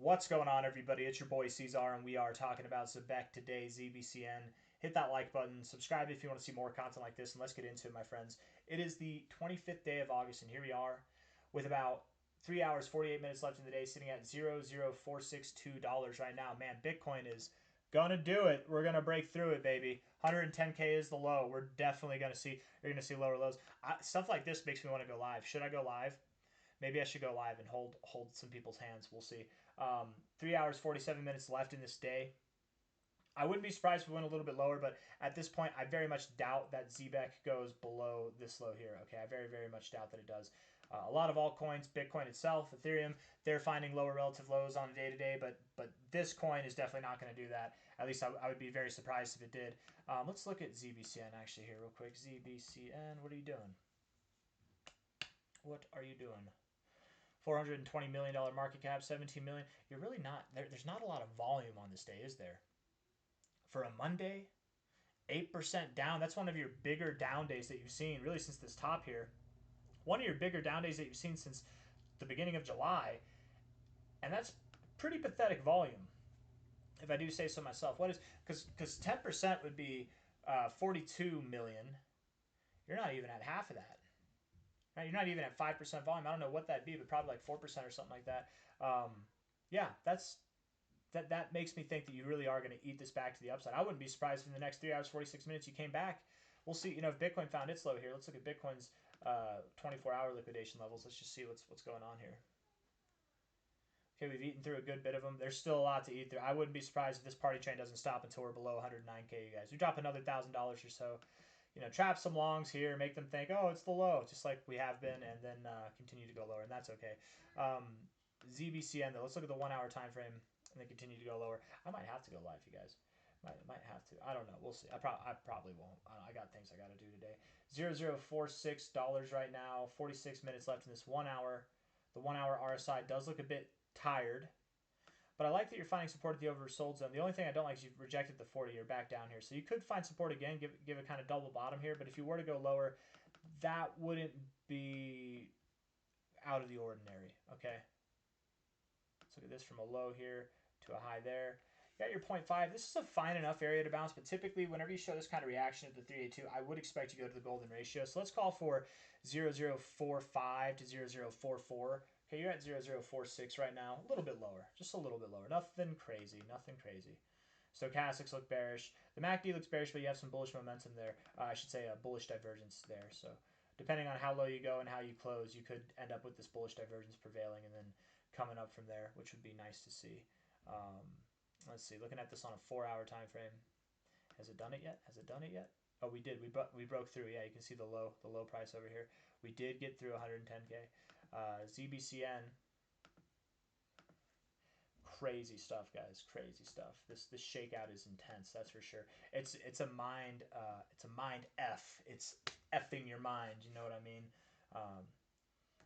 What's going on, everybody? It's your boy C-Zar, and we are talking about Zebec today, ZBCN. Hit that like button, subscribe if you want to see more content like this, and let's get into it, my friends. It is the 25th day of August, and here we are with about 3 hours, 48 minutes left in the day, sitting at $0.0462 right now. Man, Bitcoin is gonna do it. We're gonna break through it, baby. 110K is the low. We're definitely gonna see. You're gonna see lower lows. Stuff like this makes me want to go live. Should I go live? Maybe I should go live and hold some people's hands. We'll see. 3 hours, 47 minutes left in this day. I wouldn't be surprised if we went a little bit lower, but at this point, I very much doubt that Zebec goes below this low here. Okay, I very, very much doubt that it does. A lot of altcoins, Bitcoin itself, Ethereum, they're finding lower relative lows on a day-to-day, but this coin is definitely not going to do that. At least I would be very surprised if it did. Let's look at ZBCN actually here real quick. ZBCN, what are you doing? What are you doing? $420 million market cap, 17 million. You're really not there's not a lot of volume on this day, is there? For a Monday, 8% down. That's one of your bigger down days that you've seen really since this top here. One of your bigger down days that you've seen since the beginning of July, and that's pretty pathetic volume, if I do say so myself. What is because 10% would be 42 million. You're not even at half of that. Right? You're not even at 5% volume. I don't know what that'd be, but probably like 4% or something like that. Yeah, that makes me think that you really are going to eat this back to the upside. I wouldn't be surprised if in the next 3 hours, 46 minutes you came back. We'll see. You know, if Bitcoin found its low here, let's look at Bitcoin's 24-hour liquidation levels. Let's just see what's going on here. Okay, we've eaten through a good bit of them. There's still a lot to eat through. I wouldn't be surprised if this party train doesn't stop until we're below 109K, you guys. We drop another $1,000 or so. You know, trap some longs here, make them think, oh, it's the low, just like we have been, and then continue to go lower, and that's okay. ZBCN, though, let's look at the 1 hour time frame, and then continue to go lower. I might have to go live, you guys. Might have to. I don't know. We'll see. I probably won't. I got things I got to do today. $0.046 right now. 46 minutes left in this 1 hour. The 1 hour RSI does look a bit tired. But I like that you're finding support at the oversold zone. The only thing I don't like is you've rejected the 40. You're back down here. So you could find support again, give a kind of double bottom here. But if you were to go lower, that wouldn't be out of the ordinary. Okay. Let's look at this from a low here to a high there. You got your 0.5. This is a fine enough area to bounce. But typically, whenever you show this kind of reaction at the 382, I would expect you to go to the golden ratio. So let's call for 0.045 to 0.044. Okay, you're at 0.046 right now. A little bit lower. Just a little bit lower. Nothing crazy. Nothing crazy. Stochastics look bearish. The MACD looks bearish, but you have some bullish momentum there. I should say a bullish divergence there. So depending on how low you go and how you close, you could end up with this bullish divergence prevailing and then coming up from there, which would be nice to see. Let's see. Looking at this on a 4 hour time frame. Has it done it yet? Has it done it yet? Oh, we did. We broke through. Yeah, you can see the low price over here. We did get through 110K. ZBCN, crazy stuff, guys. Crazy stuff. This shakeout is intense. That's for sure. It's a mind f. It's effing your mind. You know what I mean?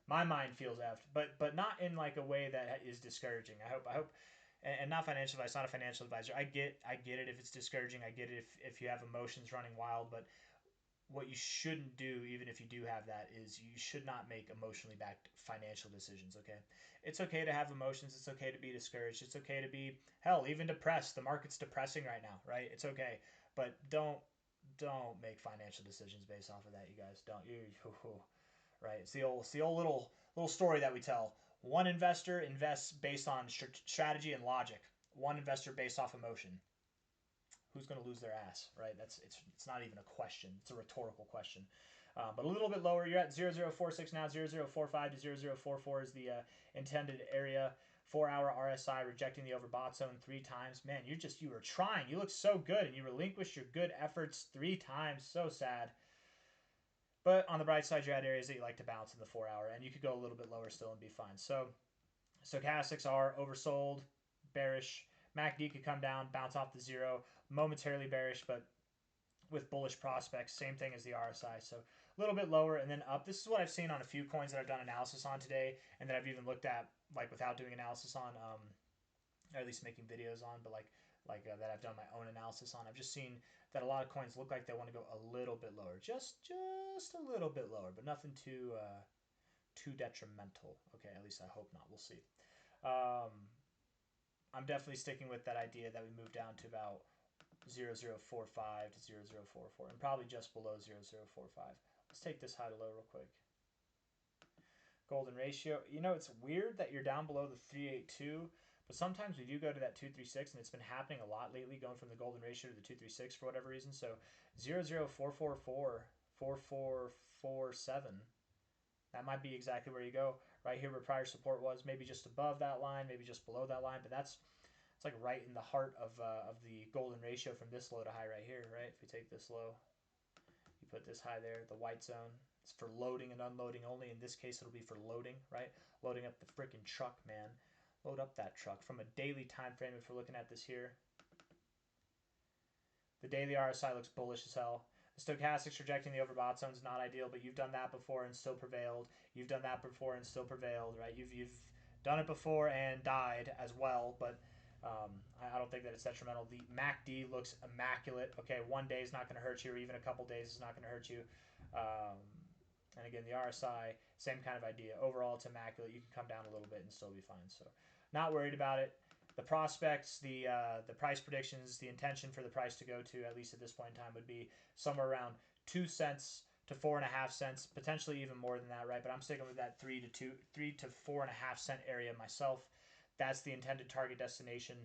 My mind feels effed, but not in like a way that is discouraging. I hope. And not financial advice, not a financial advisor. I get it if it's discouraging. I get it if you have emotions running wild, but what you shouldn't do, even if you do have that, is you should not make emotionally backed financial decisions, okay? It's okay to have emotions. It's okay to be discouraged. It's okay to be, hell, even depressed. The market's depressing right now, right? It's okay. But don't make financial decisions based off of that, you guys. Don't. Right? It's the old little story that we tell. One investor invests based on strategy and logic. One investor based off emotion. Who's going to lose their ass, right? It's not even a question. It's a rhetorical question. But a little bit lower. You're at 0.046 now. 0.045 to 0.044 is the intended area. 4 hour RSI rejecting the overbought zone 3 times. Man, you were trying. You looked so good, and you relinquished your good efforts 3 times. So sad. But on the bright side, you're at areas that you like to bounce in the 4 hour, and you could go a little bit lower still and be fine. So stochastics are oversold, bearish. MACD could come down, bounce off the 0, momentarily bearish, but with bullish prospects. Same thing as the RSI. So a little bit lower and then up. This is what I've seen on a few coins that I've done analysis on today, and that I've even looked at like without doing analysis on, or at least making videos on, but that I've done my own analysis on. I've just seen that a lot of coins look like they want to go a little bit lower, just a little bit lower, but nothing too detrimental. Okay, at least I hope not. We'll see. I'm definitely sticking with that idea that we move down to about 0045 to 0044 and probably just below 0045. Let's take this high to low real quick. Golden ratio. You know, it's weird that you're down below the 382, but sometimes we do go to that 236, and it's been happening a lot lately, going from the golden ratio to the 236 for whatever reason. So 00444, 4447. That might be exactly where you go. Right here where prior support was, maybe just above that line, maybe just below that line, but it's like right in the heart of the golden ratio from this low to high right here, right? If we take this low, you put this high there, the white zone. It's for loading and unloading only. In this case, it'll be for loading, right? Loading up the freaking truck, man. Load up that truck. From a daily time frame, if we're looking at this here, the daily RSI looks bullish as hell. The stochastics rejecting the overbought zone is not ideal, but you've done that before and still prevailed. You've done that before and still prevailed, right? You've done it before and died as well, but I don't think that it's detrimental. The MACD looks immaculate. Okay, one day is not going to hurt you, or even a couple days is not going to hurt you. And again, the RSI, same kind of idea. Overall, it's immaculate. You can come down a little bit and still be fine. So, not worried about it. The prospects, the price predictions, the intention for the price to go to, at least at this point in time, would be somewhere around 2 cents to 4.5 cents, potentially even more than that, right? But I'm sticking with that 3 to 4.5 cent area myself. That's the intended target destination,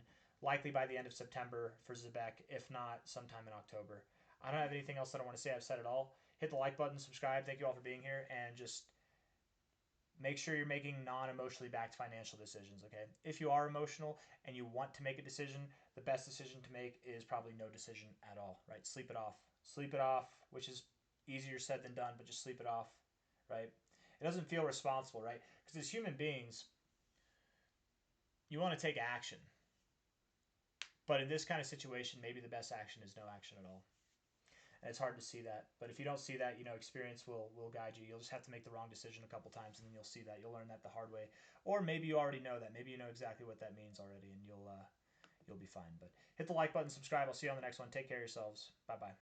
likely by the end of September for Zebec, if not sometime in October. I don't have anything else that I want to say. I've said it all. Hit the like button, subscribe. Thank you all for being here, and just make sure you're making non-emotionally backed financial decisions, okay? If you are emotional and you want to make a decision, the best decision to make is probably no decision at all, right? Sleep it off. Sleep it off, which is easier said than done, but just sleep it off, right? It doesn't feel responsible, right? Because as human beings, you want to take action. But in this kind of situation, maybe the best action is no action at all. And it's hard to see that. But if you don't see that, experience will guide you. You'll just have to make the wrong decision a couple times, and then you'll see that. You'll learn that the hard way. Or maybe you already know that. Maybe you know exactly what that means already, and you'll be fine. But hit the like button, subscribe. I'll see you on the next one. Take care of yourselves. Bye-bye.